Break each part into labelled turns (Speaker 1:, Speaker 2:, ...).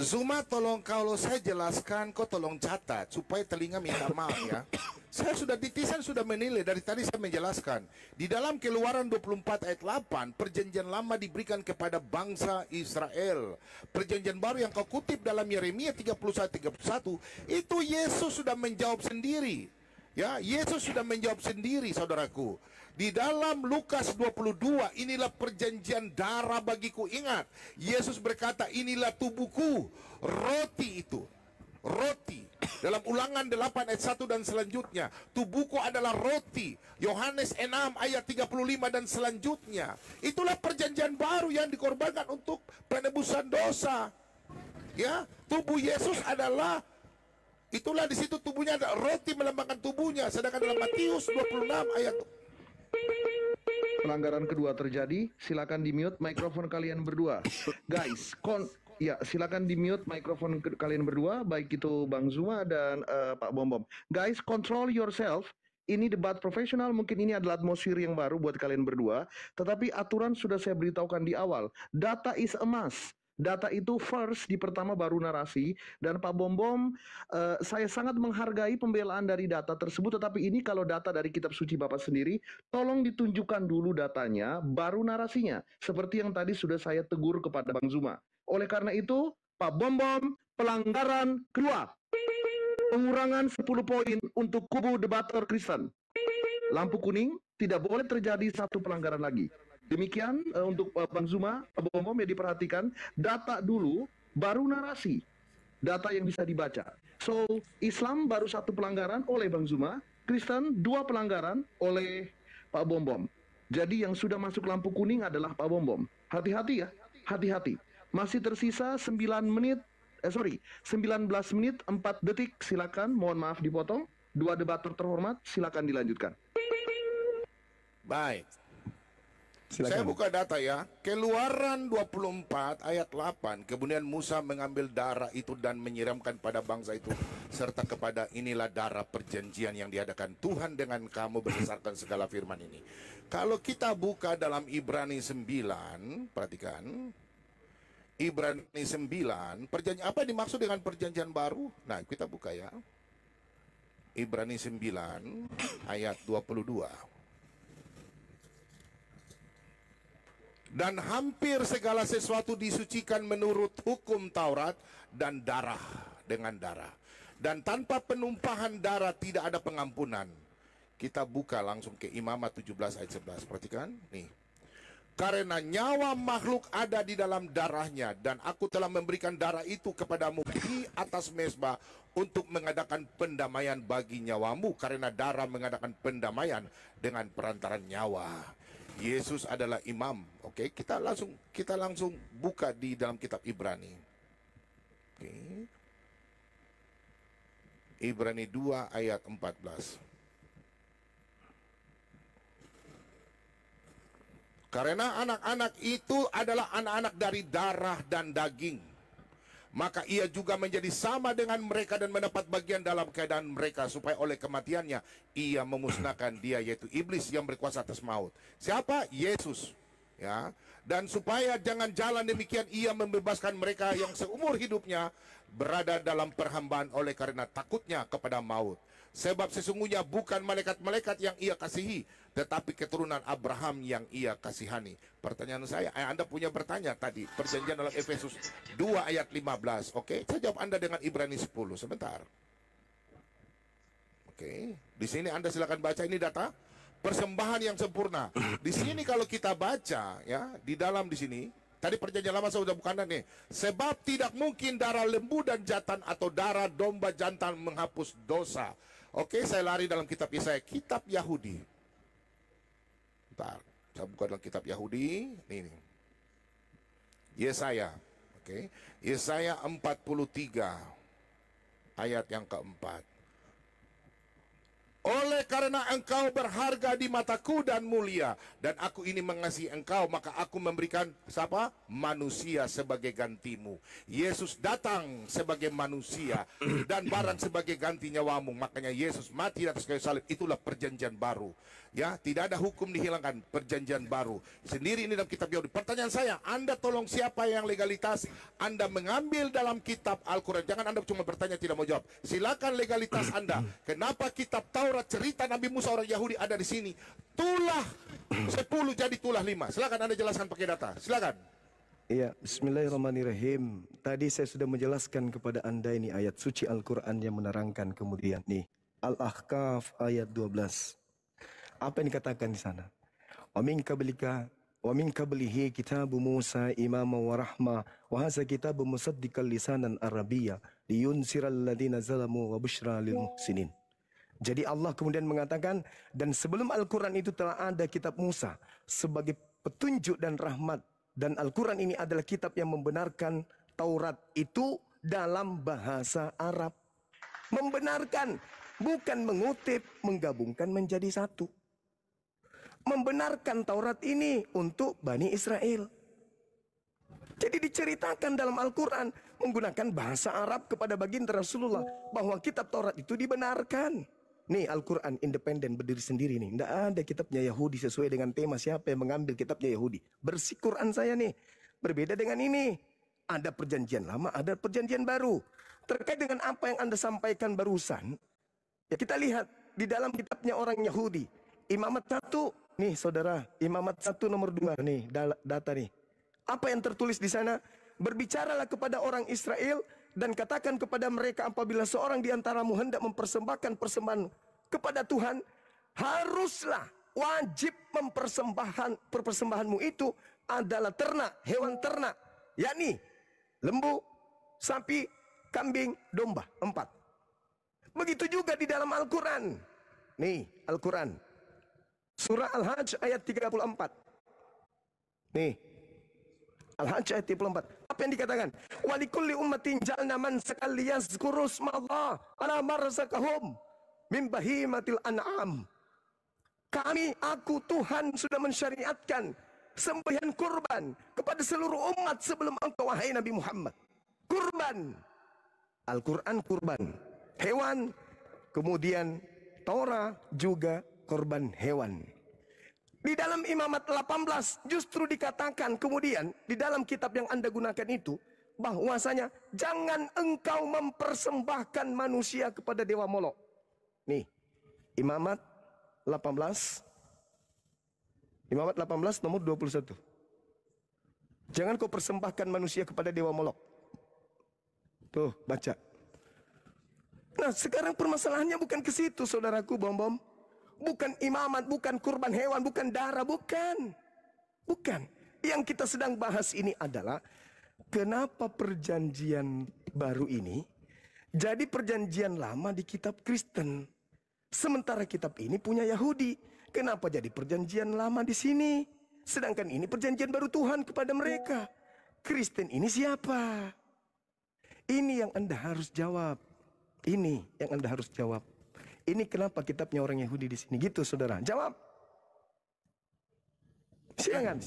Speaker 1: Zuma, tolong kalau saya jelaskan, kau tolong catat supaya telinga minta maaf ya. Saya sudah netizen sudah menilai dari tadi saya menjelaskan. Di dalam Keluaran 24 ayat 8, perjanjian lama diberikan kepada bangsa Israel. Perjanjian baru yang kau kutip dalam Yeremia 31 itu Yesus sudah menjawab sendiri. Ya, Yesus sudah menjawab sendiri, saudaraku. Di dalam Lukas 22, inilah perjanjian darah bagiku. Ingat, Yesus berkata, inilah tubuhku. Roti itu, roti. Dalam Ulangan 8 ayat 1 dan selanjutnya, tubuhku adalah roti. Yohanes 6 ayat 35 dan selanjutnya. Itulah perjanjian baru yang dikorbankan untuk penebusan dosa. Ya, tubuh Yesus adalah, itulah di situ tubuhnya ada roti melambangkan tubuhnya. Sedangkan dalam Matius 26 ayat.
Speaker 2: Pelanggaran kedua terjadi. Silakan di mute mikrofon kalian berdua. Guys, silakan di mute mikrofon kalian berdua, baik itu Bang Zuma dan Pak Bom. Guys, control yourself. Ini debat profesional, mungkin ini adalah atmosfer yang baru buat kalian berdua. Tetapi aturan sudah saya beritahukan di awal. Data is a must. Data itu first, di pertama baru narasi. Dan Pak Bom, saya sangat menghargai pembelaan dari data tersebut. Tetapi ini kalau data dari kitab suci Bapak sendiri, tolong ditunjukkan dulu datanya, baru narasinya. Seperti yang tadi sudah saya tegur kepada Bang Zuma. Oleh karena itu, Pak Bom, pelanggaran kedua. Pengurangan 10 poin untuk kubu debater Kristen. Lampu kuning, tidak boleh terjadi satu pelanggaran lagi. Demikian untuk Bang Zuma, Pak Bom ya, diperhatikan. Data dulu, baru narasi. Data yang bisa dibaca. So, Islam baru satu pelanggaran oleh Bang Zuma. Kristen 2 pelanggaran oleh Pak Bom. Jadi yang sudah masuk lampu kuning adalah Pak Bom. Hati-hati ya, hati-hati. Masih tersisa 19 menit 4 detik. Silakan, mohon maaf dipotong. 2 debater terhormat, silakan dilanjutkan.
Speaker 1: Baik.
Speaker 2: Silakan.
Speaker 1: Saya buka data ya. Keluaran 24 ayat 8. Kemudian Musa mengambil darah itu dan menyiramkan pada bangsa itu, serta kepada inilah darah perjanjian yang diadakan Tuhan dengan kamu berdasarkan segala firman ini. Kalau kita buka dalam Ibrani 9, perhatikan. Ibrani 9, perjanjian apa dimaksud dengan perjanjian baru? Nah, kita buka ya. Ibrani 9 ayat 22. Dan hampir segala sesuatu disucikan menurut hukum Taurat dan darah dengan darah. Dan tanpa penumpahan darah tidak ada pengampunan. Kita buka langsung ke Imamat 17 ayat 11. Perhatikan, nih. Karena nyawa makhluk ada di dalam darahnya, dan aku telah memberikan darah itu kepadamu di atas mezbah untuk mengadakan pendamaian bagi nyawamu, karena darah mengadakan pendamaian dengan perantaran nyawa. Yesus adalah imam. Oke, kita langsung buka di dalam kitab Ibrani. Oke. Ibrani 2 ayat 14. Karena anak-anak itu adalah anak-anak dari darah dan daging, maka ia juga menjadi sama dengan mereka dan mendapat bagian dalam keadaan mereka, supaya oleh kematiannya ia memusnahkan dia, yaitu iblis yang berkuasa atas maut. Siapa? Yesus. Ya, dan supaya jangan jalan demikian, ia membebaskan mereka yang seumur hidupnya berada dalam perhambaan oleh karena takutnya kepada maut. Sebab sesungguhnya bukan malaikat-malaikat yang ia kasihi, tetapi keturunan Abraham yang ia kasihani. Pertanyaan saya, Anda punya bertanya tadi, perjanjian dalam Efesus 2 ayat 15. Oke, saya jawab Anda dengan Ibrani 10. Sebentar. Oke, di sini Anda silakan baca, ini data persembahan yang sempurna. Di sini kalau kita baca ya, di dalam di sini tadi perjanjian lama sudah bukan nih. Sebab tidak mungkin darah lembu dan jantan atau darah domba jantan menghapus dosa. Oke, saya lari dalam kitab Yesaya, kitab Yahudi. Bentar, saya buka dalam kitab Yahudi. Ini. Yesaya. Oke, Yesaya 43 ayat yang keempat. Oleh karena engkau berharga di mataku dan mulia, dan aku ini mengasihi engkau, maka aku memberikan siapa? Manusia sebagai gantimu. Yesus datang sebagai manusia dan barang sebagai ganti nyawamu. Makanya Yesus mati di atas kayu salib. Itulah perjanjian baru. Ya, tidak ada hukum dihilangkan, perjanjian baru. Sendiri ini dalam kitab Yahudi. Pertanyaan saya, Anda tolong siapa yang legalitas Anda mengambil dalam kitab Al-Quran? Jangan Anda cuma bertanya tidak mau jawab. Silakan legalitas Anda. Kenapa kitab Taurat cerita Nabi Musa orang Yahudi ada di sini? Tulah 10 jadi tulah 5. Silakan Anda jelaskan pakai data. Silakan.
Speaker 3: Iya, bismillahirrahmanirrahim. Tadi saya sudah menjelaskan kepada Anda ini ayat suci Al-Quran yang menerangkan kemudian nih. Al-Ahqaf ayat 12. Apa yang dikatakan di sana? Wa min qablihi kitabu Musa imama wa rahma wa hadza kitabu musaddiqan lisanan arabiyya liyunziral ladzina zalamu wa busyra lil muhsinin. Jadi Allah kemudian mengatakan, dan sebelum Al-Quran itu telah ada kitab Musa sebagai petunjuk dan rahmat, dan Al-Quran ini adalah kitab yang membenarkan Taurat itu dalam bahasa Arab. Membenarkan, bukan mengutip, menggabungkan menjadi satu. Membenarkan Taurat ini untuk Bani Israel. Jadi diceritakan dalam Al-Quran menggunakan bahasa Arab kepada baginda Rasulullah bahwa kitab Taurat itu dibenarkan. Nih Al-Quran independen berdiri sendiri nih. Tidak ada kitabnya Yahudi sesuai dengan tema siapa yang mengambil kitabnya Yahudi. Bersih Quran saya nih. Berbeda dengan ini. Ada perjanjian lama, ada perjanjian baru. Terkait dengan apa yang Anda sampaikan barusan. Ya kita lihat di dalam kitabnya orang Yahudi. Imamat 1. Nih saudara, Imamat 1 nomor 2 nih data nih. Apa yang tertulis di sana? Berbicaralah kepada orang Israel dan katakan kepada mereka apabila seorang di antaramu hendak mempersembahkan persembahan kepada Tuhan, haruslah wajib persembahanmu itu adalah ternak, hewan ternak, yakni lembu, sapi, kambing, domba. 4. Begitu juga di dalam Al-Quran. Nih Al-Quran. Surah Al-Hajj ayat 34. Nih. Al-Hajj ayat 34. Apa yang dikatakan? Walikulli ummatin ja'alna mansakan liyazkuru ismallah ala marzaqahum min bahimatil an'am. Aku Tuhan sudah mensyariatkan sembelihan kurban kepada seluruh umat sebelum engkau wahai Nabi Muhammad. Kurban. Al-Quran kurban. Hewan. Kemudian Torah juga korban hewan. Di dalam Imamat 18 justru dikatakan kemudian di dalam kitab yang Anda gunakan itu bahwasanya jangan engkau mempersembahkan manusia kepada dewa Molok. Nih, Imamat 18 nomor 21. Jangan kau persembahkan manusia kepada dewa Molok. Tuh, baca. Nah, sekarang permasalahannya bukan ke situ, saudaraku bom-bom. Bukan imamat, bukan kurban hewan, bukan darah, bukan. Bukan. Yang kita sedang bahas ini adalah kenapa perjanjian baru ini jadi perjanjian lama di kitab Kristen. Sementara kitab ini punya Yahudi. Kenapa jadi perjanjian lama di sini? Sedangkan ini perjanjian baru Tuhan kepada mereka. Kristen ini siapa? Ini yang Anda harus jawab. Ini yang Anda harus jawab. Ini kenapa kitabnya orang Yahudi di sini? Gitu, saudara. Jawab. Silakan.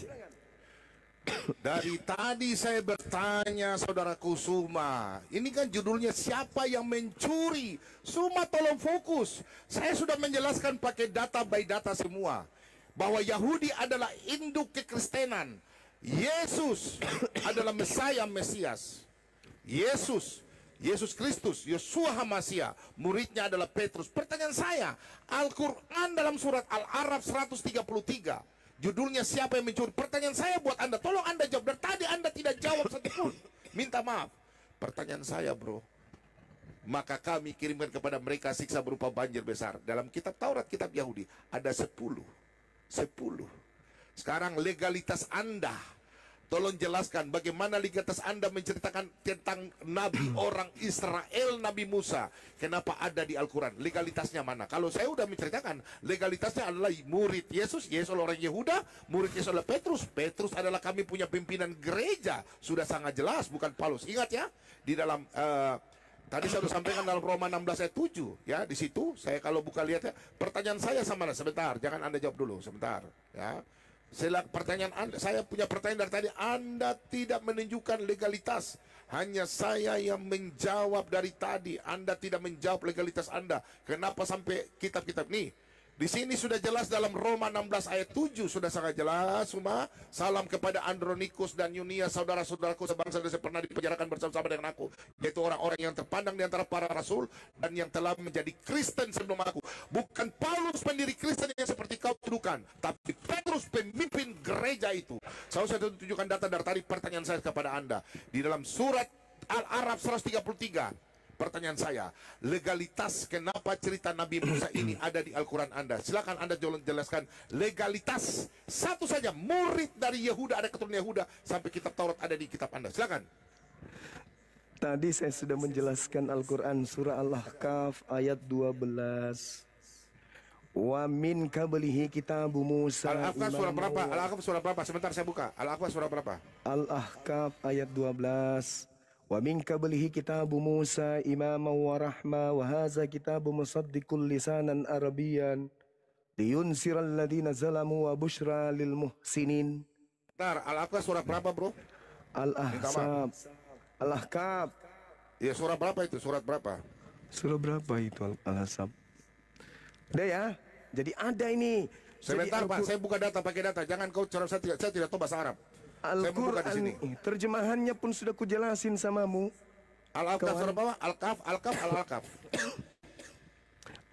Speaker 1: Dari tadi saya bertanya, saudaraku Suma. Ini kan judulnya siapa yang mencuri? Suma tolong fokus. Saya sudah menjelaskan pakai data by data semua. Bahwa Yahudi adalah induk kekristenan. Yesus adalah Mesias. Yesus Kristus, Yeshua HaMashiach, muridnya adalah Petrus. Pertanyaan saya, Al-Quran dalam surat Al-Araf 133, judulnya siapa yang mencuri? Pertanyaan saya buat Anda, tolong Anda jawab. Dari tadi Anda tidak jawab satupun. Minta maaf. Pertanyaan saya bro, maka kami kirimkan kepada mereka siksa berupa banjir besar. Dalam kitab Taurat, kitab Yahudi, ada 10. Sekarang legalitas Anda, tolong jelaskan bagaimana legalitas Anda menceritakan tentang Nabi orang Israel, Nabi Musa. Kenapa ada di Al-Quran? Legalitasnya mana? Kalau saya sudah menceritakan, legalitasnya adalah murid Yesus. Yesus orang Yehuda, murid Yesus adalah Petrus. Petrus adalah kami punya pimpinan gereja. Sudah sangat jelas, bukan Paulus. Ingat ya, di dalam Tadi saya sudah sampaikan dalam Roma 16 ayat 7 ya, di situ saya kalau buka lihat ya, pertanyaan saya sama Anda sebentar, jangan Anda jawab dulu sebentar ya. Pertanyaan Anda, saya punya pertanyaan dari tadi, Anda tidak menunjukkan legalitas. Hanya saya yang menjawab dari tadi. Anda tidak menjawab legalitas Anda. Kenapa sampai kitab-kitab nih? Di sini sudah jelas dalam Roma 16 ayat 7 sudah sangat jelas semua. Salam kepada Andronikus dan Yunia, saudara-saudaraku sebangsa dan pernah dipenjarakan bersama-sama dengan aku, yaitu orang-orang yang terpandang di antara para rasul dan yang telah menjadi Kristen sebelum aku. Bukan Paulus pendiri Kristen yang seperti kau tuduhkan, tapi Petrus pemimpin gereja itu. Saya sudah tunjukkan data dari tadi. Pertanyaan saya kepada Anda di dalam surat Al-Araf 133. Pertanyaan saya, legalitas kenapa cerita Nabi Musa ini ada di Al-Quran Anda? Silakan Anda jelaskan legalitas. Satu saja, murid dari Yehuda, ada keturunan Yehuda, sampai kitab Taurat ada di kitab Anda. Silakan.
Speaker 3: Tadi saya sudah menjelaskan Al-Quran surah Al-Ahqaf ayat 12. Wa min qablihi kitabu Musa.
Speaker 1: Al-Ahqaf surah berapa? Al-Ahqaf surah berapa? Sebentar saya buka. Al-Ahqaf surah berapa?
Speaker 3: Al-Ahqaf ayat 12. Wa min qablihi kitabu Musa imaman wa rahma wa hadza kitabu musaddiqul lisanan arabiyyan liyunsiral ladzina zalamu wa busyra lil muhsinin.
Speaker 1: Bentar, Al-Ahqaf surah berapa, bro?
Speaker 3: Al-Ahzab. Al-Ahqaf.
Speaker 1: Ya, surah berapa itu? Surat berapa?
Speaker 3: Surah berapa itu Al-Ahzab? Udah ya. Jadi ada ini.
Speaker 1: Sebentar, Pak, saya buka data, pakai data. Jangan kau cara saya tidak tahu bahasa Arab.
Speaker 3: Al-Quran terjemahannya pun sudah kujelasin samamu.
Speaker 1: Al-Ahqaf surah berapa? Al-Ahqaf.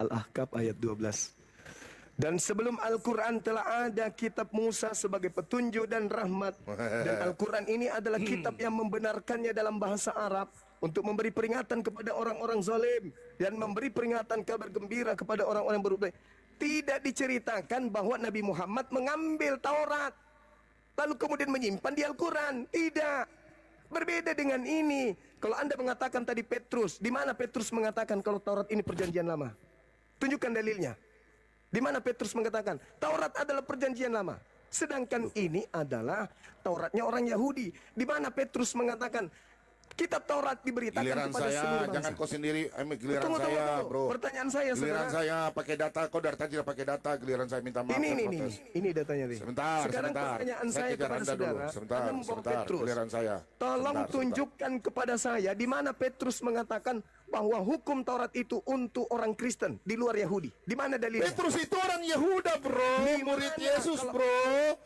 Speaker 3: Al-Ahqaf ayat 12. Dan sebelum Al-Quran telah ada kitab Musa sebagai petunjuk dan rahmat. Dan Al-Quran ini adalah kitab yang membenarkannya dalam bahasa Arab untuk memberi peringatan kepada orang-orang zalim dan memberi peringatan kabar gembira kepada orang-orang yang berbuat baik. Tidak diceritakan bahwa Nabi Muhammad mengambil Taurat lalu kemudian menyimpan di Al-Quran. Tidak. Berbeda dengan ini. Kalau Anda mengatakan tadi Petrus, di mana Petrus mengatakan kalau Taurat ini perjanjian lama? Tunjukkan dalilnya. Di mana Petrus mengatakan Taurat adalah perjanjian lama? Sedangkan ini adalah Tauratnya orang Yahudi. Di mana Petrus mengatakan kitab Taurat diberitakan
Speaker 1: giliran
Speaker 3: kepada
Speaker 1: saya,
Speaker 3: seluruh bangsa.
Speaker 1: jangan kau sendiri, giliran
Speaker 3: Tunggu,
Speaker 1: saya, bro.
Speaker 3: Pertanyaan saya,
Speaker 1: giliran
Speaker 3: saudara.
Speaker 1: saya pakai data, kau dari tadi tidak pakai data, giliran saya minta maaf.
Speaker 3: Ini datanya nih.
Speaker 1: Sebentar.
Speaker 3: Pertanyaan saya
Speaker 1: kejar
Speaker 3: kepada
Speaker 1: Anda dulu.
Speaker 3: saudara.
Speaker 1: Sebentar,
Speaker 3: Anda membawa
Speaker 1: sebentar.
Speaker 3: Petrus.
Speaker 1: Giliran saya.
Speaker 3: Tolong
Speaker 1: Sebentar.
Speaker 3: tunjukkan kepada saya di mana Petrus mengatakan bahwa hukum Taurat itu untuk orang Kristen di luar Yahudi. Di mana dalilnya?
Speaker 1: Petrus itu orang Yehuda, bro.
Speaker 3: Di
Speaker 1: Murid
Speaker 3: mana?
Speaker 1: Yesus, bro.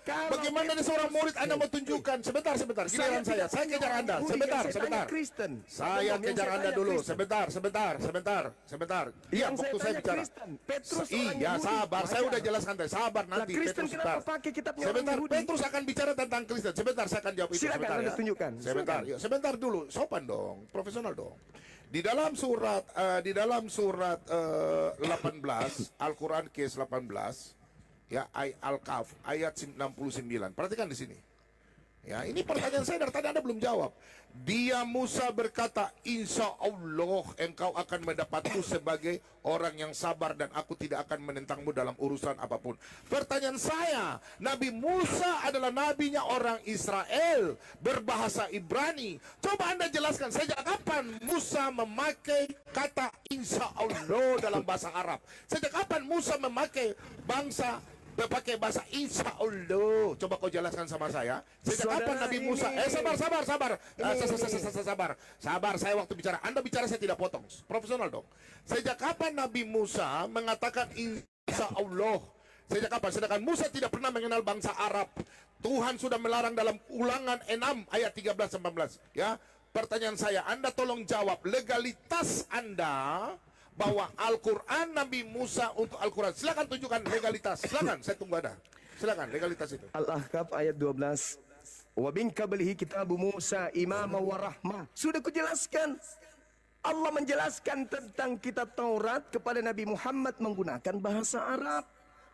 Speaker 3: Kalau
Speaker 1: Bagaimana ada seorang murid Anda mau tunjukkan? Sebentar. Giliran saya. Saya kejar Anda. Sebentar.
Speaker 3: Kristen.
Speaker 1: Saya kejar Anda dulu. Sebentar. Iya,
Speaker 3: Yang
Speaker 1: waktu saya
Speaker 3: tanya
Speaker 1: bicara.
Speaker 3: Kristen. Petrus orang
Speaker 1: Iya,
Speaker 3: Yahudi.
Speaker 1: sabar. Saya
Speaker 3: Wajar.
Speaker 1: udah jelaskan tadi. Sabar nanti.
Speaker 3: Kristen
Speaker 1: Petrus,
Speaker 3: kenapa
Speaker 1: sebentar.
Speaker 3: pakai kitabnya orang
Speaker 1: Sebentar,
Speaker 3: Yahudi?
Speaker 1: Petrus akan bicara tentang Kristen. Sebentar, saya akan jawab itu.
Speaker 3: Silakan,
Speaker 1: Sebentar
Speaker 3: Anda
Speaker 1: ya.
Speaker 3: tunjukkan.
Speaker 1: Sebentar,
Speaker 3: Silakan.
Speaker 1: ya. Sebentar dulu. Sopan dong, profesional dong. Di dalam surat 18 Al-Quran Kes 18 ya, Al-Kahf ayat 69. Perhatikan di sini. Ya, ini pertanyaan saya dari tadi Anda belum jawab. Dia Musa berkata, insya Allah engkau akan mendapatku sebagai orang yang sabar dan aku tidak akan menentangmu dalam urusan apapun. Pertanyaan saya, Nabi Musa adalah nabinya orang Israel berbahasa Ibrani. Coba Anda jelaskan, sejak kapan Musa memakai kata insya Allah dalam bahasa Arab? Sejak kapan Musa memakai berpakai bahasa insya Allah? Coba kau jelaskan sama saya. Sejak kapan Nabi Musa? Sabar. Saya waktu bicara. Anda bicara saya tidak potong. Profesional dong. Sejak kapan Nabi Musa mengatakan insya Allah? Sejak kapan? Sedangkan Musa tidak pernah mengenal bangsa Arab. Tuhan sudah melarang dalam Ulangan 6 ayat 13-14. Ya. Pertanyaan saya, Anda tolong jawab legalitas Anda bahwa Al-Quran Nabi Musa untuk Al-Quran. Silakan tunjukkan legalitas. Silakan, saya tunggu Anda. Silakan legalitas itu.
Speaker 3: Al-Ahqaf ayat 12. Wa min qablihi kitabu Musa imama wa rahmah. Sudah kujelaskan. Allah menjelaskan tentang kitab Taurat kepada Nabi Muhammad menggunakan bahasa Arab.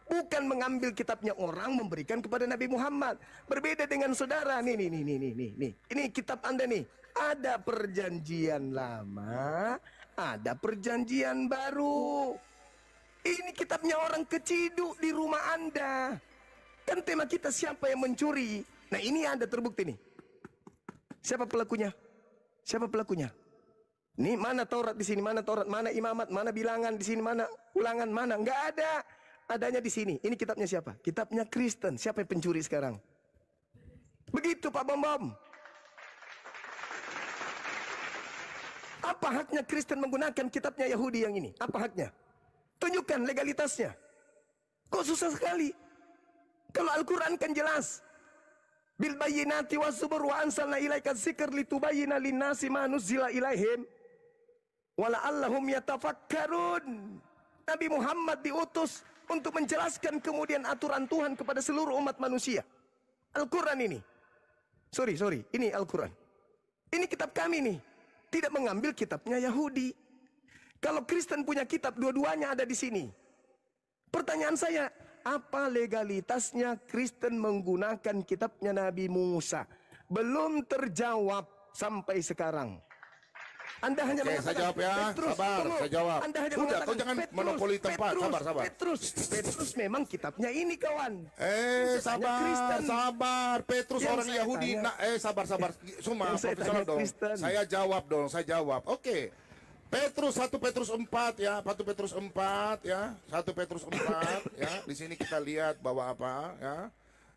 Speaker 3: Bukan mengambil kitabnya orang memberikan kepada Nabi Muhammad. Berbeda dengan saudara. Nih. Ini kitab Anda nih. Ada perjanjian lama, ada perjanjian baru. Ini kitabnya orang keciduk di rumah Anda. Kan tema kita siapa yang mencuri. Nah ini ada terbukti nih. Siapa pelakunya? Nih mana Taurat di sini, mana Taurat, mana imamat, mana bilangan di sini, mana ulangan, mana? Nggak ada. Adanya di sini. Ini kitabnya siapa? Kitabnya Kristen. Siapa yang pencuri sekarang? Begitu Pak Bom Bom. Apa haknya Kristen menggunakan kitabnya Yahudi yang ini? Apa haknya? Tunjukkan legalitasnya. Kok susah sekali? Kalau Al-Quran kan jelas. Bil bayyinati was zubur wa ansalna ilaika dzikr litubayyina lin-nasi ma nuzila ilaihim wa la'allahum yatafakkarun. Nabi Muhammad diutus untuk menjelaskan kemudian aturan Tuhan kepada seluruh umat manusia. Al-Quran ini. Sorry, ini Al-Quran. Ini kitab kami nih. Tidak mengambil kitabnya Yahudi. Kalau Kristen punya kitab, dua-duanya ada di sini. Pertanyaan saya, apa legalitasnya Kristen menggunakan kitabnya Nabi Musa? Belum terjawab sampai sekarang. Anda hanya mengatakan,
Speaker 1: saya jawab ya.
Speaker 3: Petrus,
Speaker 1: Sabar,
Speaker 3: tunggu.
Speaker 1: saya jawab.
Speaker 3: Anda hanya
Speaker 1: Sudah,
Speaker 3: mengatakan,
Speaker 1: kau jangan monopoli tempat. Sabar.
Speaker 3: Petrus memang kitabnya ini kawan.
Speaker 1: Sabar. Petrus
Speaker 3: Yang
Speaker 1: orang
Speaker 3: saya
Speaker 1: Yahudi.
Speaker 3: tanya-
Speaker 1: Sabar. Semua
Speaker 3: Yang saya
Speaker 1: profesional
Speaker 3: tanya
Speaker 1: dong.
Speaker 3: Kristen.
Speaker 1: Saya jawab. Oke. Petrus 1 Petrus 4 ya, 1 Petrus 4 ya, 1 Petrus 4 ya. Di sini kita lihat bahwa apa ya.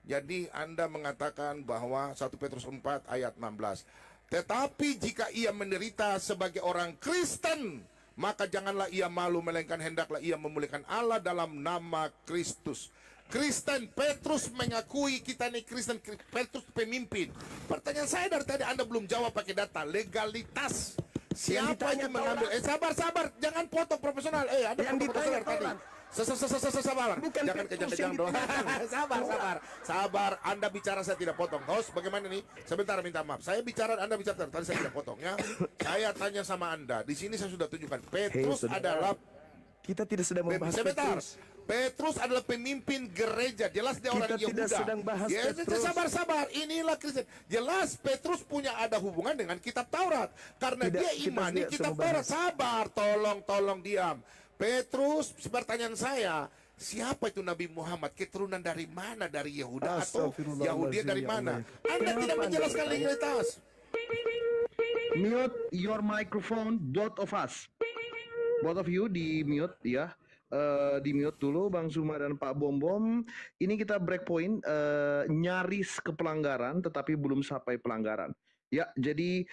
Speaker 1: Jadi Anda mengatakan bahwa 1 Petrus 4 ayat 16. Tetapi jika ia menderita sebagai orang Kristen, maka janganlah ia malu, melainkan hendaklah ia memuliakan Allah dalam nama Kristus. Kristen, Petrus mengakui kita nih Kristen, Petrus pemimpin. Pertanyaan saya dari tadi Anda belum jawab pakai data, legalitas. Siapa yang mengambil? Sabar, jangan potong profesional. Anda
Speaker 3: Yang
Speaker 1: potong profesional
Speaker 3: ditanya
Speaker 1: tadi. Sabar.
Speaker 3: Bukan
Speaker 1: Jangan
Speaker 3: Petrus
Speaker 1: kejang-kejang
Speaker 3: yang
Speaker 1: dong.
Speaker 3: ditanya.
Speaker 1: Sabar. Anda bicara saya tidak potong. Host, bagaimana nih? Sebentar, minta maaf. Saya bicara, Anda bicara. Tadi saya tidak potong ya. Saya tanya sama Anda. Di sini saya sudah tunjukkan. Petrus adalah.
Speaker 3: Kita tidak sedang membahas
Speaker 1: Sebentar.
Speaker 3: Petrus.
Speaker 1: Petrus adalah pemimpin gereja. Jelas dia orang
Speaker 3: Kita tidak
Speaker 1: Yehuda.
Speaker 3: sedang bahas
Speaker 1: Ya,
Speaker 3: Petrus.
Speaker 1: Sabar. Inilah Kristen. Jelas Petrus punya ada hubungan dengan kitab Taurat. Karena
Speaker 3: Tidak,
Speaker 1: dia
Speaker 3: kita
Speaker 1: imani
Speaker 3: tidak
Speaker 1: kitab
Speaker 3: sedang
Speaker 1: Taurat.
Speaker 3: bahas.
Speaker 1: Sabar, tolong diam. Petrus, pertanyaan saya, siapa itu Nabi Muhammad? Keturunan dari mana? Dari Yehuda atau
Speaker 3: Astagfirullahaladzim,
Speaker 1: Yahudi dari
Speaker 3: ya
Speaker 1: mana?
Speaker 3: Allah.
Speaker 1: Anda
Speaker 3: Kenapa
Speaker 1: tidak
Speaker 3: Anda
Speaker 1: menjelaskan
Speaker 3: bertanya?
Speaker 1: legalitas.
Speaker 2: Mute your microphone, both of us. Both of you di mute ya. Di mute dulu Bang Zuma dan Pak Bom Bom. Ini kita break point, nyaris ke pelanggaran tetapi belum sampai pelanggaran. Ya, jadi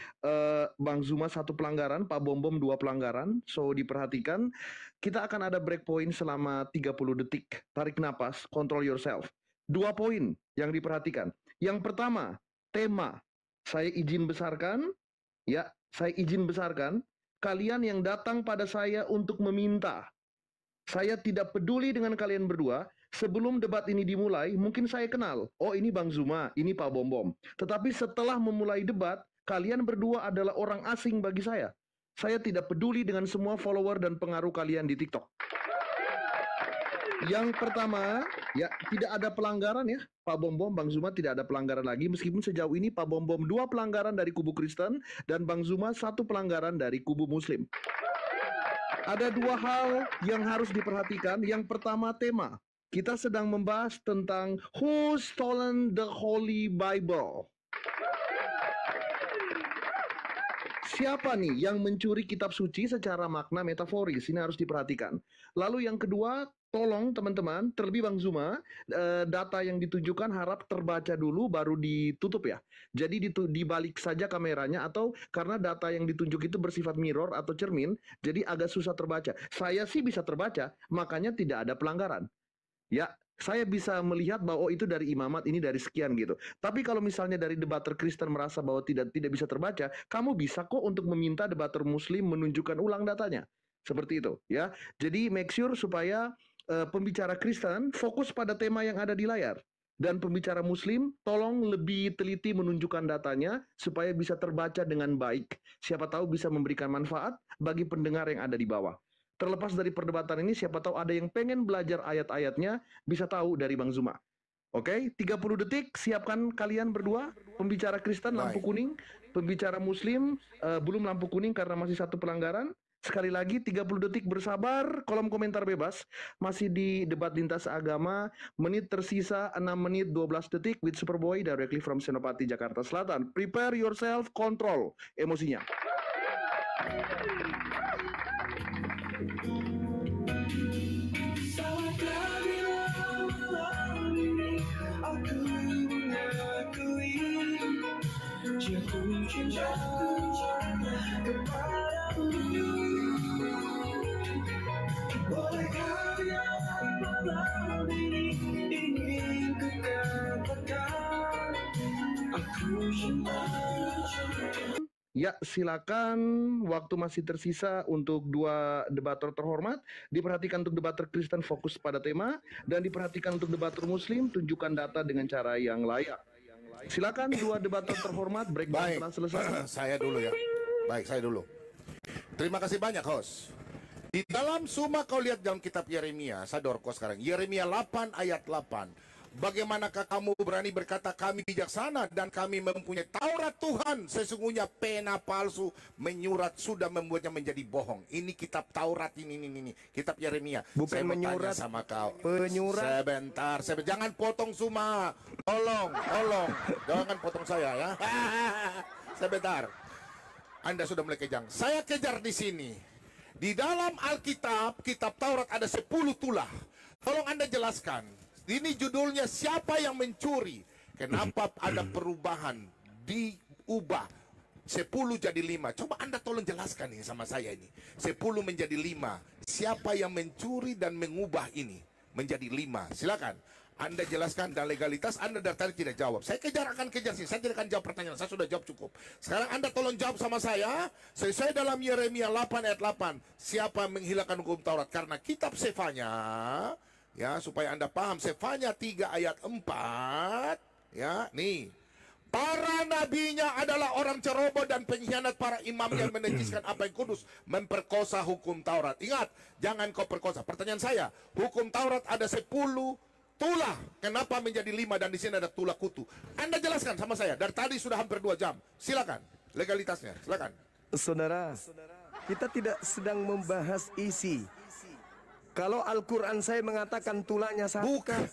Speaker 2: Bang Zuma 1 pelanggaran, Pak Bom Bom 2 pelanggaran. So diperhatikan, kita akan ada break point selama 30 detik. Tarik napas, control yourself. 2 poin yang diperhatikan. Yang pertama, tema. Saya izin besarkan, ya, saya izin besarkan kalian yang datang pada saya untuk meminta. Saya tidak peduli dengan kalian berdua. Sebelum debat ini dimulai, mungkin saya kenal. Oh, ini Bang Zuma, ini Pak Bom Bom. Tetapi setelah memulai debat, kalian berdua adalah orang asing bagi saya. Saya tidak peduli dengan semua follower dan pengaruh kalian di TikTok. Yang pertama, ya, tidak ada pelanggaran ya. Pak Bom Bom, Bang Zuma tidak ada pelanggaran lagi. Meskipun sejauh ini Pak Bom Bom 2 pelanggaran dari kubu Kristen dan Bang Zuma 1 pelanggaran dari kubu Muslim. Ada 2 hal yang harus diperhatikan. Yang pertama, tema. Kita sedang membahas tentang who stolen the Holy Bible. Siapa nih yang mencuri kitab suci secara makna metaforis? Ini harus diperhatikan. Lalu yang kedua, tolong teman-teman, terlebih Bang Zuma, data yang ditunjukkan harap terbaca dulu baru ditutup ya. Jadi dibalik saja kameranya, atau karena data yang ditunjuk itu bersifat mirror atau cermin, jadi agak susah terbaca. Saya sih bisa terbaca, makanya tidak ada pelanggaran. Ya, saya bisa melihat bahwa itu dari imamat, ini dari sekian gitu. Tapi kalau misalnya dari debater Kristen merasa bahwa tidak bisa terbaca, kamu bisa kok untuk meminta debater Muslim menunjukkan ulang datanya. Seperti itu ya. Jadi make sure supaya pembicara Kristen fokus pada tema yang ada di layar. Dan pembicara Muslim tolong lebih teliti menunjukkan datanya supaya bisa terbaca dengan baik. Siapa tahu bisa memberikan manfaat bagi pendengar yang ada di bawah. Terlepas dari perdebatan ini, siapa tahu ada yang pengen belajar ayat-ayatnya, bisa tahu dari Bang Zuma. Oke, 30 detik, siapkan kalian berdua. Pembicara Kristen lampu kuning, pembicara Muslim belum lampu kuning karena masih 1 pelanggaran. Sekali lagi 30 detik bersabar, kolom komentar bebas. Masih di debat lintas agama, menit tersisa 6 menit 12 detik with Superboy directly from Senopati, Jakarta Selatan. Prepare yourself, control emosinya. Ya, silakan. Waktu masih tersisa untuk dua debater terhormat. Diperhatikan untuk debater Kristen fokus pada tema, dan diperhatikan untuk debater Muslim tunjukkan data dengan cara yang layak. Silakan dua debater terhormat. Breakdown
Speaker 1: Baik,
Speaker 2: telah selesai.
Speaker 1: saya dulu ya. Baik, saya dulu. Terima kasih banyak, host. Di dalam Suma kau lihat dalam kitab Yeremia, saya dorko sekarang. Yeremia 8 ayat 8. Bagaimanakah kamu berani berkata kami bijaksana dan kami mempunyai Taurat Tuhan, sesungguhnya pena palsu menyurat sudah membuatnya menjadi bohong. Ini kitab Taurat ini kitab Yeremia.
Speaker 3: Bukan
Speaker 1: Saya mau tanya
Speaker 3: menyurat,
Speaker 1: sama kau.
Speaker 3: penyurat.
Speaker 1: Sebentar, jangan potong Suma. Tolong. Jangan potong saya ya. Sebentar. Anda sudah mulai kejang. Saya kejar di sini. Di dalam Alkitab, kitab Taurat ada 10 tulah. Tolong Anda jelaskan. Ini judulnya siapa yang mencuri? Kenapa ada perubahan? Diubah 10 jadi 5. Coba Anda tolong jelaskan ini sama saya ini. 10 menjadi 5. Siapa yang mencuri dan mengubah ini menjadi 5? Silakan. Anda jelaskan dan legalitas Anda dari tadi tidak jawab. Saya akan kejar sih. Saya tidak akan jawab pertanyaan. Saya sudah jawab cukup. Sekarang Anda tolong jawab sama saya. Sesuai dalam Yeremia 8 ayat 8. Siapa menghilangkan hukum Taurat? Karena kitab Sefanya, ya, supaya Anda paham, Sefanya 3 ayat 4, ya, nih. Para nabinya adalah orang ceroboh dan pengkhianat, para imamnya menajiskan apa yang kudus, memperkosa hukum Taurat. Ingat, jangan kau perkosa. Pertanyaan saya, hukum Taurat ada 10 tulah. Kenapa menjadi 5 dan di sini ada tulah kutu? Anda jelaskan sama saya. Dari tadi sudah hampir 2 jam. Silakan, legalitasnya. Silakan.
Speaker 3: Saudara, kita tidak sedang membahas isi. Kalau Al-Quran saya mengatakan tulahnya 1
Speaker 1: Bukan.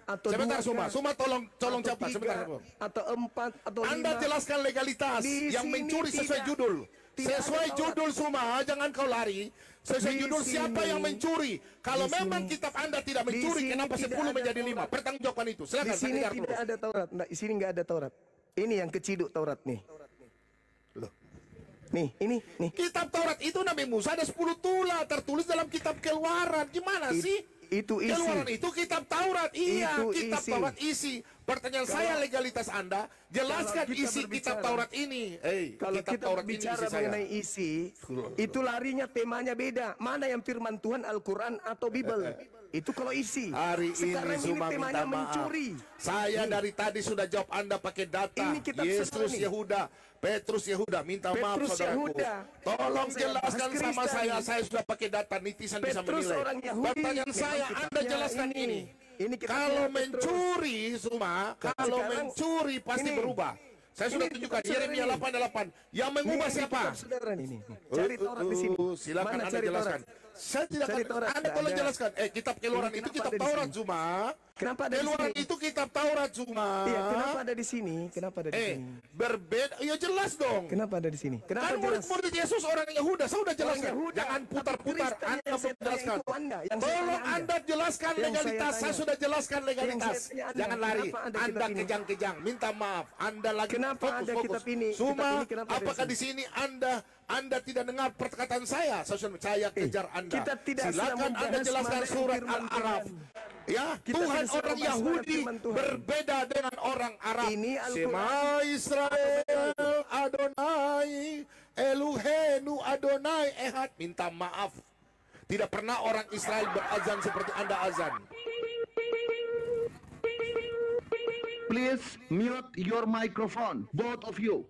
Speaker 3: atau
Speaker 1: Sebentar,
Speaker 3: 2
Speaker 1: Suma tolong
Speaker 3: atau
Speaker 1: cepat.
Speaker 3: 3
Speaker 1: Sebentar.
Speaker 3: atau 4 atau 5.
Speaker 1: Anda jelaskan legalitas
Speaker 3: Di
Speaker 1: yang
Speaker 3: sini
Speaker 1: mencuri sesuai
Speaker 3: tidak-
Speaker 1: judul.
Speaker 3: tidak
Speaker 1: Sesuai
Speaker 3: ada
Speaker 1: judul Suma, jangan kau lari. Sesuai
Speaker 3: Di
Speaker 1: judul siapa
Speaker 3: sini-
Speaker 1: yang mencuri. Kalau
Speaker 3: di
Speaker 1: memang
Speaker 3: sini-
Speaker 1: kitab Anda tidak
Speaker 3: di
Speaker 1: mencuri,
Speaker 3: sini
Speaker 1: kenapa
Speaker 3: tidak
Speaker 1: 10
Speaker 3: ada
Speaker 1: menjadi 5?
Speaker 3: Taurat.
Speaker 1: Pertanggungjawabkan itu.
Speaker 3: Di
Speaker 1: Silakan, saya
Speaker 3: sini
Speaker 1: kejar
Speaker 3: tidak
Speaker 1: terus.
Speaker 3: ada Taurat. Nah, di sini nggak ada Taurat. Ini yang keciduk Taurat nih.
Speaker 1: Loh.
Speaker 3: Nih.
Speaker 1: Kitab Taurat itu Nabi Musa ada 10 tulah tertulis dalam kitab Keluaran. Gimana sih?
Speaker 3: Itu isi.
Speaker 1: Keluaran itu kitab Taurat. Iya,
Speaker 3: Itu
Speaker 1: kitab
Speaker 3: isi.
Speaker 1: Taurat isi. Pertanyaan saya, legalitas Anda, jelaskan
Speaker 3: kita
Speaker 1: isi kitab
Speaker 3: berbicara-
Speaker 1: Taurat ini.
Speaker 3: Kalau
Speaker 1: kitab
Speaker 3: kita
Speaker 1: Taurat ini
Speaker 3: bicara
Speaker 1: isi saya.
Speaker 3: mengenai isi, itu larinya temanya beda. Mana yang firman Tuhan, Al-Quran atau Bible? Itu kalau isi.
Speaker 1: Hari
Speaker 3: Sekarang
Speaker 1: ini Suma
Speaker 3: temanya
Speaker 1: minta maaf.
Speaker 3: mencuri.
Speaker 1: Saya dari tadi sudah jawab Anda pakai data.
Speaker 3: Ini kitab
Speaker 1: Yesus
Speaker 3: sejarah nih.
Speaker 1: Yehuda, Petrus Yehuda, minta maaf
Speaker 3: Petrus
Speaker 1: saudaraku.
Speaker 3: Yehuda.
Speaker 1: Tolong
Speaker 3: Saya
Speaker 1: jelaskan
Speaker 3: bahas
Speaker 1: sama
Speaker 3: Kristen.
Speaker 1: saya sudah pakai data, netizen bisa
Speaker 3: Petrus
Speaker 1: menilai.
Speaker 3: orang Yahudi.
Speaker 1: Pertanyaan
Speaker 3: Memang
Speaker 1: saya, Anda
Speaker 3: kitabnya
Speaker 1: jelaskan ini.
Speaker 3: Ini kitabnya
Speaker 1: Kalau
Speaker 3: Petrus.
Speaker 1: mencuri, Suma, kalau
Speaker 3: sekarang
Speaker 1: mencuri pasti
Speaker 3: ini.
Speaker 1: berubah. Saya sudah
Speaker 3: Ini
Speaker 1: tunjukkan
Speaker 3: kitab
Speaker 1: Yeremia
Speaker 3: saudara
Speaker 1: 8:8. Yang mengubah
Speaker 3: Ini
Speaker 1: siapa?
Speaker 3: kitab saudara ini. Cari Taurat di sini.
Speaker 1: Silakan
Speaker 3: Mana
Speaker 1: Anda
Speaker 3: cari
Speaker 1: jelaskan.
Speaker 3: Taurat?
Speaker 1: Saya tidak
Speaker 3: Cari
Speaker 1: akan.
Speaker 3: Taurat.
Speaker 1: Anda
Speaker 3: Nggak
Speaker 1: tolong
Speaker 3: ada.
Speaker 1: jelaskan. Kitab Keluaran
Speaker 3: Ini
Speaker 1: itu
Speaker 3: kenapa
Speaker 1: kitab
Speaker 3: ada di
Speaker 1: Taurat,
Speaker 3: sini?
Speaker 1: Zuma.
Speaker 3: Kenapa ada di
Speaker 1: Keluaran
Speaker 3: sini?
Speaker 1: itu kitab Taurat, Zuma.
Speaker 3: Iya, kenapa ada di sini? Kenapa ada di sini?
Speaker 1: Berbeda. Ya jelas dong.
Speaker 3: Kenapa ada di sini? Kenapa
Speaker 1: Kan
Speaker 3: jelas?
Speaker 1: murid-murid Yesus orang Yahuda. Saya sudah jelaskan.
Speaker 3: Yahuda.
Speaker 1: Jangan putar-putar.
Speaker 3: Kristen
Speaker 1: Anda
Speaker 3: yang saya tanya
Speaker 1: jelaskan.
Speaker 3: itu Anda. Yang saya
Speaker 1: Tolong
Speaker 3: tanya
Speaker 1: Anda jelaskan
Speaker 3: Yang saya
Speaker 1: legalitas. Saya
Speaker 3: tanya.
Speaker 1: sudah jelaskan legalitas.
Speaker 3: Yang saya tanya Anda.
Speaker 1: Jangan lari.
Speaker 3: Kenapa ada
Speaker 1: Anda
Speaker 3: kitab ini?
Speaker 1: kejang-kejang. Minta maaf. Anda lagi
Speaker 3: Kenapa ada
Speaker 1: fokus.
Speaker 3: kitab ini?
Speaker 1: Suma,
Speaker 3: Kitab ini kenapa ada di
Speaker 1: apakah
Speaker 3: sini?
Speaker 1: di sini Anda tidak dengar perkataan saya? Saya kejar Anda.
Speaker 3: kita tidak sedang
Speaker 1: Silakan Anda
Speaker 3: membahas
Speaker 1: jelaskan
Speaker 3: mana yang
Speaker 1: surat
Speaker 3: firman
Speaker 1: Al-Araf.
Speaker 3: Tuhan.
Speaker 1: Ya,
Speaker 3: Kita
Speaker 1: Tuhan
Speaker 3: tidak sedang
Speaker 1: orang
Speaker 3: membahas mana
Speaker 1: Yahudi
Speaker 3: firman Tuhan.
Speaker 1: berbeda dengan orang Arab.
Speaker 3: Ini Al-Quran.
Speaker 1: Shema Israel Adonai Elohenu Adonai Ehad. Minta maaf. Tidak pernah orang Israel berazan seperti Anda azan.
Speaker 2: Please mute your microphone, both of you.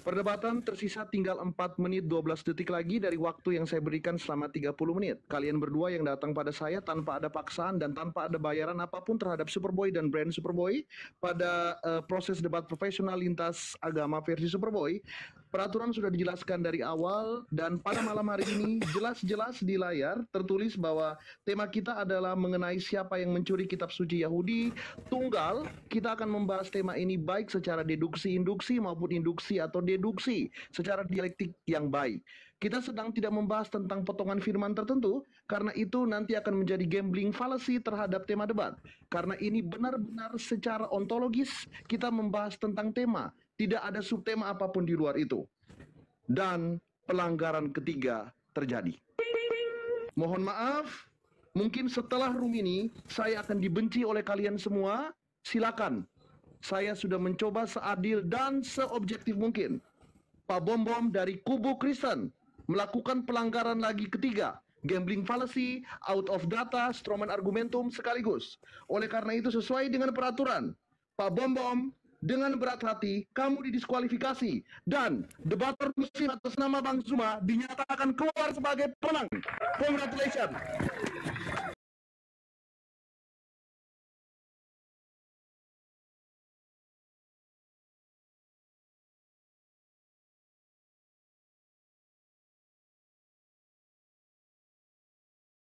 Speaker 2: Perdebatan tersisa tinggal 4 menit 12 detik lagi dari waktu yang saya berikan selama 30 menit. Kalian berdua yang datang pada saya tanpa ada paksaan dan tanpa ada bayaran apapun terhadap Superboy dan brand Superboy pada proses debat profesional lintas agama versi Superboy. Peraturan sudah dijelaskan dari awal dan pada malam hari ini jelas-jelas di layar tertulis bahwa tema kita adalah mengenai siapa yang mencuri kitab suci Yahudi. Tunggal, kita akan membahas tema ini baik secara deduksi-induksi maupun induksi atau deduksi secara dialektik yang baik. Kita sedang tidak membahas tentang potongan firman tertentu, karena itu nanti akan menjadi gambling fallacy terhadap tema debat. Karena ini benar-benar secara ontologis kita membahas tentang tema. Tidak ada subtema apapun di luar itu. Dan pelanggaran ketiga terjadi. Mohon maaf, mungkin setelah room ini saya akan dibenci oleh kalian semua. Silakan. Saya sudah mencoba seadil dan seobjektif mungkin. Pak Bom Bom dari kubu Kristen melakukan pelanggaran lagi ketiga. Gambling fallacy, out of data, strawman argumentum sekaligus. Oleh karena itu sesuai dengan peraturan, Pak Bom Bom, dengan berat hati, kamu didiskualifikasi. Dan debater muslim atas nama Bang Zuma dinyatakan keluar sebagai pemenang. Congratulations.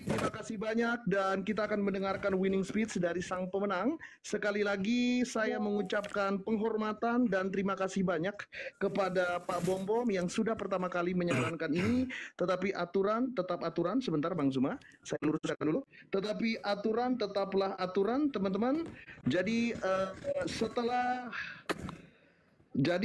Speaker 2: Terima kasih banyak dan kita akan mendengarkan winning speech dari sang pemenang. Sekali lagi saya mengucapkan penghormatan dan terima kasih banyak kepada Pak Bom Bom yang sudah pertama kali menyarankan ini. Tetapi aturan tetap aturan. Sebentar Bang Zuma, saya luruskan dulu. Tetapi aturan tetaplah aturan teman-teman. Jadi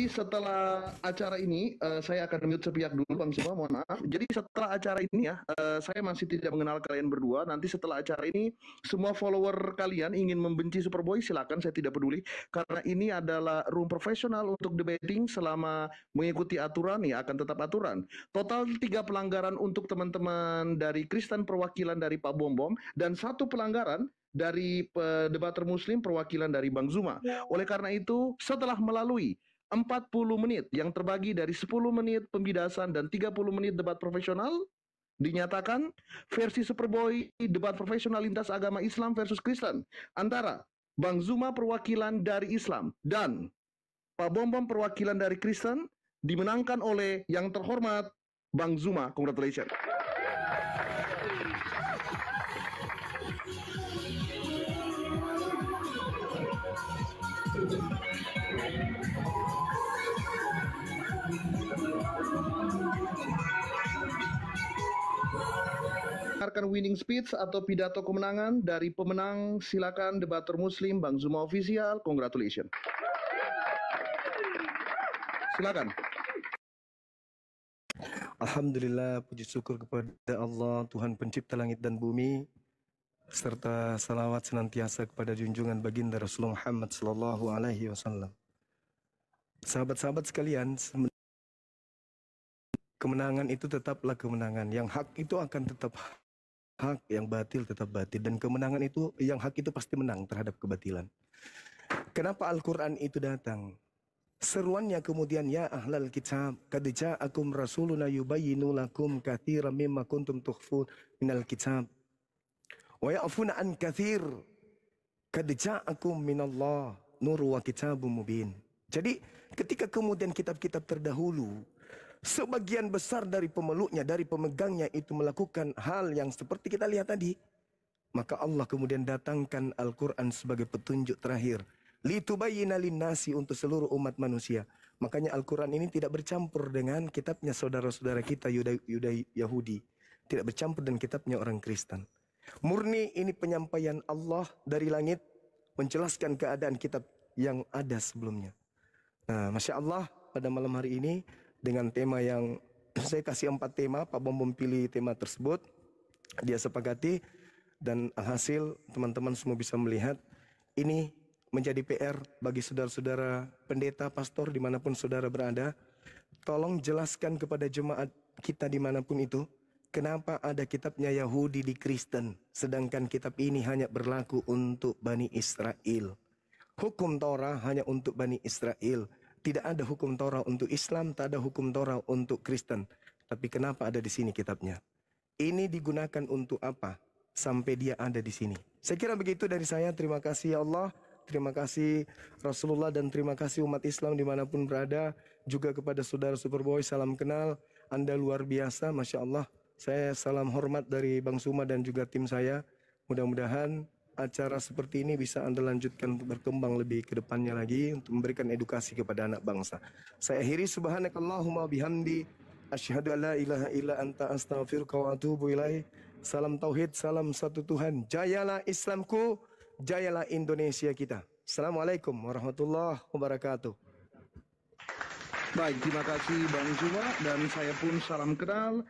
Speaker 2: setelah acara ini, saya akan mute sepihak dulu Bang Zuma, mohon maaf. Jadi setelah acara ini ya, saya masih tidak mengenal kalian berdua. Nanti setelah acara ini, semua follower kalian ingin membenci Superboy, silakan, saya tidak peduli. Karena ini adalah room profesional untuk debating selama mengikuti aturan, ya akan tetap aturan. Total 3 pelanggaran untuk teman-teman dari Kristen perwakilan dari Pak Bom Bom, dan 1 pelanggaran dari debater Muslim perwakilan dari Bang Zuma. Oleh karena itu, setelah melalui 40 menit yang terbagi dari 10 menit pembidasan dan 30 menit debat profesional, dinyatakan versi Superboy debat profesional lintas agama Islam versus Kristen antara Bang Zuma perwakilan dari Islam dan Pak Bom Bom perwakilan dari Kristen dimenangkan oleh yang terhormat Bang Zuma. Congratulations. Dengarkan winning speech atau pidato kemenangan dari pemenang. Silakan debater Muslim Bang Zuma Official. Congratulations. Silakan.
Speaker 3: Alhamdulillah, puji syukur kepada Allah, Tuhan pencipta langit dan bumi, serta salawat senantiasa kepada junjungan baginda Rasulullah Muhammad sallallahu alaihi wasallam. Sahabat-sahabat sekalian, kemenangan itu tetaplah kemenangan. Yang hak itu akan tetap hak, yang batil tetap batil. Dan kemenangan itu, yang hak itu pasti menang terhadap kebatilan. Kenapa Al-Quran itu datang? Seruannya kemudian, ya ahlal kitab, qad ja'akum rasuluna yubayyinu lakum katsiran mimma kuntum tukhfun minal kitab wa ya'funa an katsir. Qad ja'akum minallah nurun wa kitabun mubin. Jadi ketika kemudian kitab-kitab terdahulu, sebagian besar dari pemeluknya, dari pemegangnya itu melakukan hal yang seperti kita lihat tadi, maka Allah kemudian datangkan Al-Quran sebagai petunjuk terakhir. Litubayyina linnasi, untuk seluruh umat manusia. Makanya Al-Quran ini tidak bercampur dengan kitabnya saudara-saudara kita Yahudi. Tidak bercampur dengan kitabnya orang Kristen. Murni ini penyampaian Allah dari langit, menjelaskan keadaan kitab yang ada sebelumnya. Nah, Masya Allah, pada malam hari ini dengan tema yang saya kasih 4 tema, Pak Bom pilih tema tersebut, dia sepakati, dan alhasil teman-teman semua bisa melihat ini menjadi PR bagi saudara-saudara pendeta, pastor dimanapun saudara berada. Tolong jelaskan kepada jemaat kita dimanapun itu, kenapa ada kitabnya Yahudi di Kristen, sedangkan kitab ini hanya berlaku untuk Bani Israel. Hukum Torah hanya untuk Bani Israel. Tidak ada hukum Torah untuk Islam, tak ada hukum Torah untuk Kristen. Tapi kenapa ada di sini kitabnya? Ini digunakan untuk apa? Sampai dia ada di sini. Saya kira begitu dari saya. Terima kasih ya Allah. terima kasih Rasulullah, dan terima kasih umat Islam dimanapun berada. Juga kepada saudara Superboy, salam kenal. Anda luar biasa, Masya Allah. Saya salam hormat dari Bang Suma dan juga tim saya. Mudah-mudahan acara seperti ini bisa Anda lanjutkan untuk berkembang lebih ke depannya lagi untuk memberikan edukasi kepada anak bangsa. Saya akhiri, subhanakallahumma bihamdi, asyhadu an la ilaha illa anta astaghfiruka wa atubu ilaih. Salam tauhid, salam satu Tuhan. Jayalah Islamku, jayalah Indonesia kita. Assalamualaikum warahmatullahi wabarakatuh.
Speaker 2: Baik, terima kasih Bang Zuma, dan saya pun salam kenal.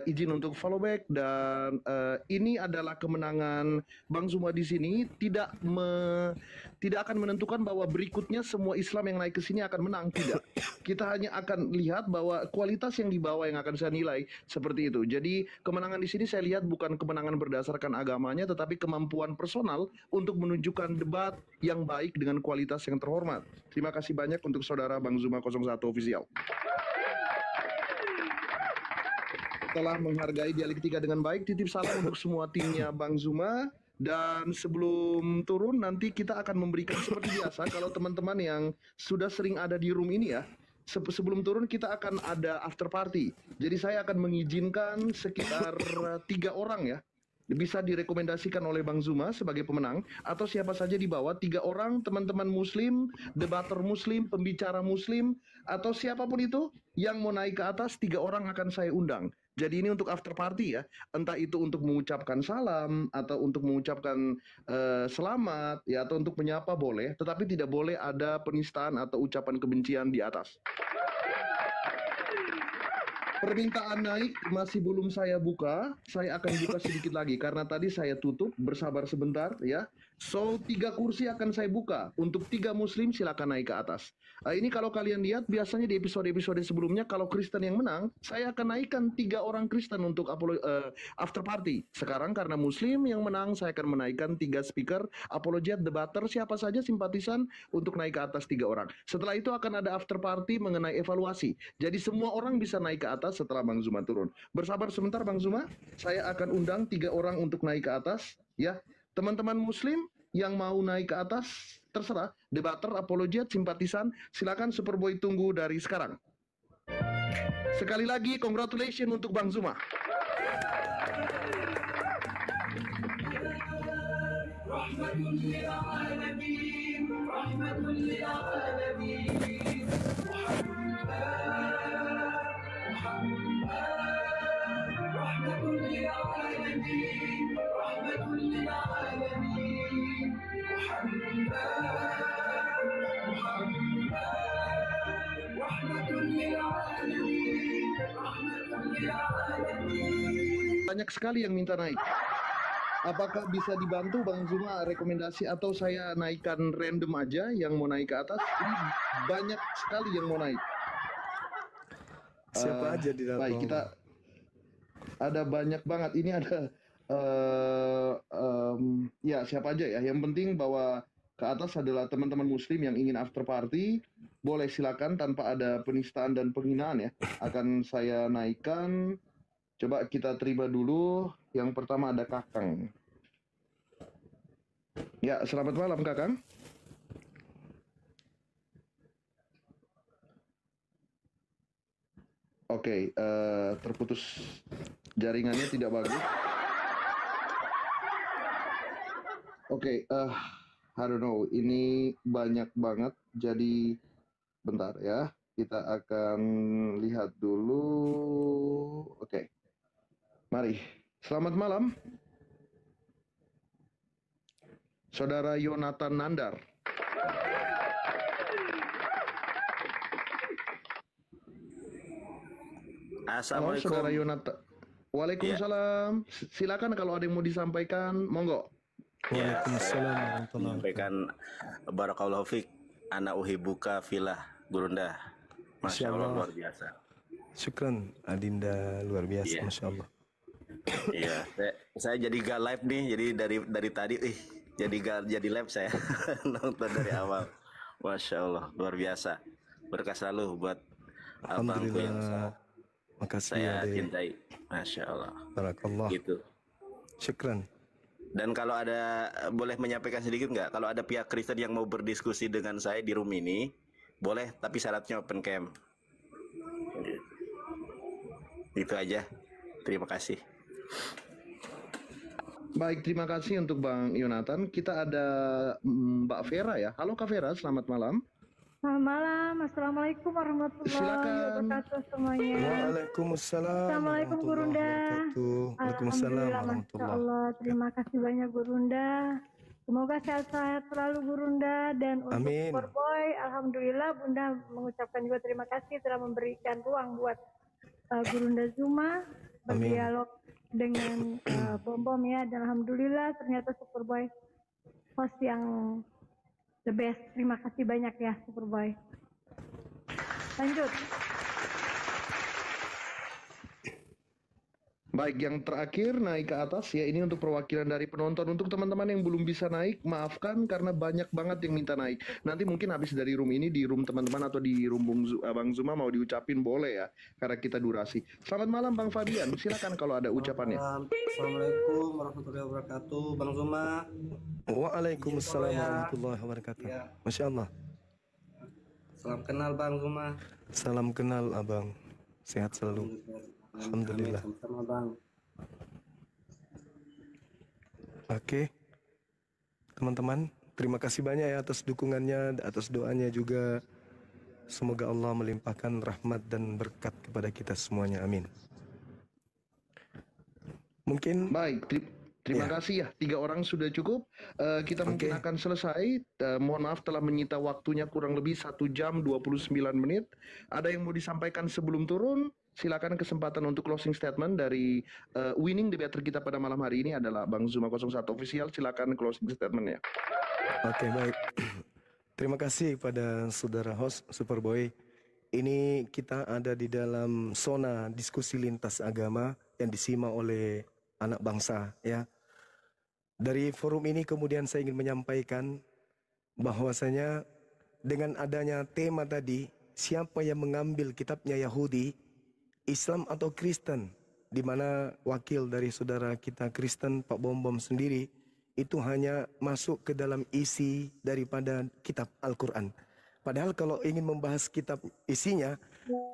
Speaker 2: Izin untuk follow back, dan ini adalah kemenangan Bang Zuma di sini. Tidak akan menentukan bahwa berikutnya semua Islam yang naik ke sini akan menang, tidak. Kita hanya akan lihat bahwa kualitas yang dibawa yang akan saya nilai seperti itu. Jadi kemenangan di sini saya lihat bukan kemenangan berdasarkan agamanya, tetapi kemampuan personal untuk menunjukkan debat yang baik dengan kualitas yang terhormat. Terima kasih banyak untuk saudara Bang Zuma 01 official. Telah menghargai dialektika dengan baik, titip salam untuk semua timnya Bang Zuma. Dan sebelum turun nanti kita akan memberikan seperti biasa, kalau teman-teman yang sudah sering ada di room ini ya, sebelum turun kita akan ada after party. Jadi saya akan mengizinkan sekitar 3 orang ya, bisa direkomendasikan oleh Bang Zuma sebagai pemenang, atau siapa saja di bawah 3 orang, teman-teman muslim, debater muslim, pembicara muslim, atau siapapun itu yang mau naik ke atas, 3 orang akan saya undang. Jadi ini untuk after party ya, entah itu untuk mengucapkan salam atau untuk mengucapkan selamat ya, atau untuk menyapa boleh, tetapi tidak boleh ada penistaan atau ucapan kebencian di atas. Permintaan naik masih belum saya buka, saya akan buka sedikit lagi karena tadi saya tutup, bersabar sebentar ya. So 3 kursi akan saya buka, untuk 3 muslim silakan naik ke atas. Ini kalau kalian lihat biasanya di episode-episode sebelumnya kalau Kristen yang menang, saya akan naikkan 3 orang Kristen untuk after party. Sekarang karena muslim yang menang, saya akan menaikkan 3 speaker, apologet, debater, siapa saja simpatisan untuk naik ke atas 3 orang. Setelah itu akan ada after party mengenai evaluasi. Jadi semua orang bisa naik ke atas setelah Bang Zuma turun. Bersabar sebentar Bang Zuma, saya akan undang 3 orang untuk naik ke atas ya. Teman-teman muslim yang mau naik ke atas terserah, debater, apologet, simpatisan, silakan. Superboy tunggu dari sekarang. Sekali lagi congratulations untuk Bang Zuma. Banyak sekali yang minta naik. Apakah bisa dibantu Bang Zuma rekomendasi, atau saya naikkan random aja yang mau naik ke atas? Ini banyak sekali yang mau naik.
Speaker 3: Siapa aja di dalam?
Speaker 2: Baik, kita ada banyak banget. Ini ada ya siapa aja ya. Yang penting bahwa ke atas adalah teman-teman muslim yang ingin after party. Boleh silakan tanpa ada penistaan dan penghinaan ya. Akan saya naikkan. Coba kita terima dulu. Yang pertama ada Kakang. Ya, selamat malam Kakang. Oke, terputus jaringannya, tidak bagus. Oke, I don't know, ini banyak banget, jadi bentar ya, kita akan lihat dulu. Oke, mari, selamat malam, Saudara Yonatan Nandar. Halo, Saudara Yonatan. Waalaikumsalam. Ya. Silakan kalau ada yang mau disampaikan, monggo.
Speaker 4: Waalaikumsalam. Menyampaikan barakallahu fiik, ana uhibuka filah Gurunda. Masya Allah, luar biasa.
Speaker 3: Syukran Adinda, luar biasa, yeah. Masya Allah.
Speaker 4: Iya, saya jadi gak live nih, jadi dari tadi, jadi live saya nonton dari awal. Masya Allah, luar biasa. Berkah selalu buat abangku yang
Speaker 3: makasih
Speaker 4: saya cintai. Masya Allah.
Speaker 3: Barakallah.
Speaker 4: Gitu.
Speaker 3: Syukran.
Speaker 4: Dan kalau ada, boleh menyampaikan sedikit nggak? Kalau ada pihak Kristen yang mau berdiskusi dengan saya di room ini, boleh, tapi syaratnya open cam. Itu aja. Terima kasih.
Speaker 2: Baik, terima kasih untuk Bang Yonatan. Kita ada Mbak Vera ya. Halo Kak Vera, selamat malam.
Speaker 5: Selamat malam, Assalamualaikum warahmatullahi
Speaker 2: Silakan.
Speaker 5: wabarakatuh semuanya.
Speaker 3: Waalaikumsalam.
Speaker 5: Assalamualaikum Gurunda.
Speaker 3: Waalaikumsalam
Speaker 5: Alhamdulillah, Masya
Speaker 3: warahmatullahi.
Speaker 5: Allah. Terima kasih banyak Gurunda. Semoga sehat-sehat selalu Gurunda. Dan untuk
Speaker 3: Amin.
Speaker 5: Superboy, Alhamdulillah Bunda mengucapkan juga terima kasih telah memberikan ruang buat Gurunda Zuma berdialog dengan Bom Bom ya. Dan Alhamdulillah ternyata Superboy host yang the best. Terima kasih banyak ya Superboy. Lanjut.
Speaker 2: Baik, yang terakhir naik ke atas ya, ini untuk perwakilan dari penonton. Untuk teman-teman yang belum bisa naik, maafkan karena banyak banget yang minta naik. Nanti mungkin habis dari room ini, di room teman-teman atau di room Bang Zuma mau diucapin boleh ya, karena kita durasi. Selamat malam Bang Fabian, silakan kalau ada ucapannya.
Speaker 6: Assalamualaikum warahmatullahi wabarakatuh, Bang Zuma.
Speaker 3: Waalaikumsalam warahmatullahi wabarakatuh.
Speaker 6: Ya.
Speaker 3: Masya Allah.
Speaker 6: Salam kenal Bang Zuma.
Speaker 3: Salam kenal abang. Sehat selalu. Alhamdulillah.
Speaker 6: Amin, sama-sama Bang.
Speaker 3: Oke. Teman-teman, terima kasih banyak ya atas dukungannya, atas doanya juga. Semoga Allah melimpahkan rahmat dan berkat kepada kita semuanya. Amin. Mungkin
Speaker 2: Baik, terima
Speaker 3: Ya.
Speaker 2: kasih ya. 3 orang sudah cukup. Kita mungkin akan selesai. Mohon maaf telah menyita waktunya kurang lebih 1 jam 29 menit. Ada yang mau disampaikan sebelum turun? Silakan, kesempatan untuk closing statement dari winning debater kita pada malam hari ini adalah Bang Zuma 01 official. Silakan closing statement ya.
Speaker 3: Oke, baik. Terima kasih pada saudara host Superboy. Ini kita ada di dalam zona diskusi lintas agama yang disimak oleh anak bangsa ya. Dari forum ini kemudian saya ingin menyampaikan bahwasanya dengan adanya tema tadi, siapa yang mengambil kitabnya Yahudi, Islam atau Kristen, di mana wakil dari saudara kita Kristen Pak Bom Bom sendiri itu hanya masuk ke dalam isi daripada kitab Al-Quran. Padahal kalau ingin membahas kitab isinya,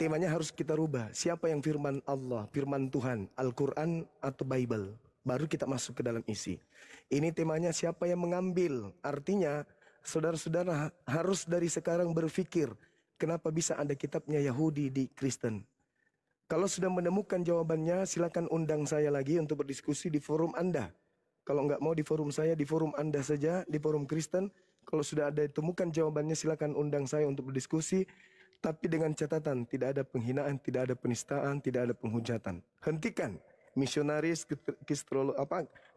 Speaker 3: temanya harus kita rubah. Siapa yang firman Allah, firman Tuhan, Al-Quran atau Bible. Baru kita masuk ke dalam isi. Ini temanya siapa yang mengambil. Artinya saudara-saudara harus dari sekarang berpikir, kenapa bisa ada kitabnya Yahudi di Kristen. Kalau sudah menemukan jawabannya, silakan undang saya lagi untuk berdiskusi di forum Anda. Kalau nggak mau di forum saya, di forum Anda saja, di forum Kristen. Kalau sudah ada ditemukan jawabannya, silakan undang saya untuk berdiskusi. Tapi dengan catatan, tidak ada penghinaan, tidak ada penistaan, tidak ada penghujatan. Hentikan. Misionaris,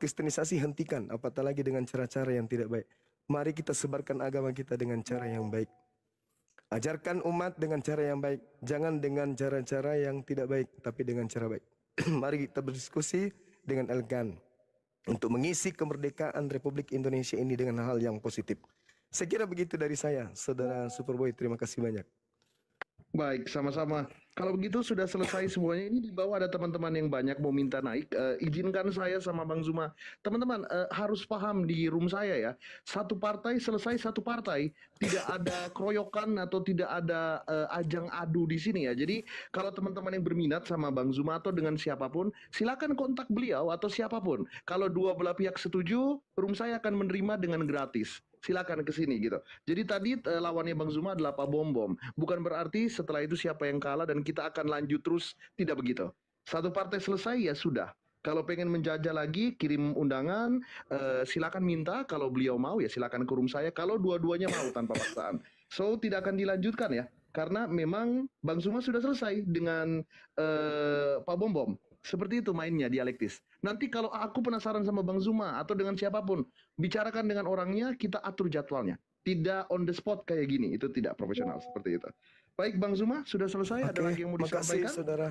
Speaker 3: kristenisasi hentikan. Apatah lagi dengan cara-cara yang tidak baik. Mari kita sebarkan agama kita dengan cara yang baik. Ajarkan umat dengan cara yang baik. Jangan dengan cara-cara yang tidak baik, tapi dengan cara baik. Mari kita berdiskusi dengan elegan untuk mengisi kemerdekaan Republik Indonesia ini dengan hal yang positif. Saya kira begitu dari saya, Saudara Superboy. Terima kasih banyak.
Speaker 2: Baik, sama-sama. Kalau begitu sudah selesai semuanya. Ini di bawah ada teman-teman yang banyak mau minta naik. Izinkan saya sama Bang Zuma. Teman-teman harus paham di room saya ya. Satu partai selesai satu partai. Tidak ada keroyokan atau tidak ada ajang adu di sini ya. Jadi kalau teman-teman yang berminat sama Bang Zuma atau dengan siapapun, silakan kontak beliau atau siapapun. Kalau dua belah pihak setuju, room saya akan menerima dengan gratis. Silakan ke sini gitu. Jadi tadi lawannya Bang Zuma adalah Pak Bom Bom. Bukan berarti setelah itu siapa yang kalah dan kita akan lanjut terus, tidak begitu. Satu partai selesai ya sudah. Kalau pengen menjajah lagi, kirim undangan, silakan minta. Kalau beliau mau ya silakan ke room saya. Kalau dua-duanya mau tanpa paksaan. So tidak akan dilanjutkan ya. Karena memang Bang Zuma sudah selesai dengan Pak Bom Bom. Seperti itu mainnya dialektis. Nanti kalau aku penasaran sama Bang Zuma atau dengan siapapun, bicarakan dengan orangnya, kita atur jadwalnya. Tidak on the spot kayak gini, itu tidak profesional seperti itu. Baik Bang Zuma, sudah selesai? Ada lagi yang mau disampaikan?
Speaker 3: Makasih saudara.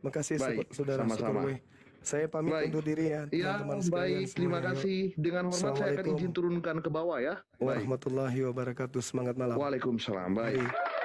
Speaker 3: Makasih
Speaker 2: Baik,
Speaker 3: saudara
Speaker 2: sama-sama.
Speaker 3: Superboy. Saya pamit
Speaker 2: Baik.
Speaker 3: undur diri ya,
Speaker 2: Ya,
Speaker 3: teman-teman sekalian
Speaker 2: baik. Terima
Speaker 3: semuanya.
Speaker 2: kasih. Dengan hormat saya akan
Speaker 3: Assalamualaikum
Speaker 2: izin turunkan ke bawah ya. Baik.
Speaker 3: Warahmatullahi wabarakatuh. Semangat malam.
Speaker 2: Waalaikumsalam. Baik.
Speaker 3: Mari.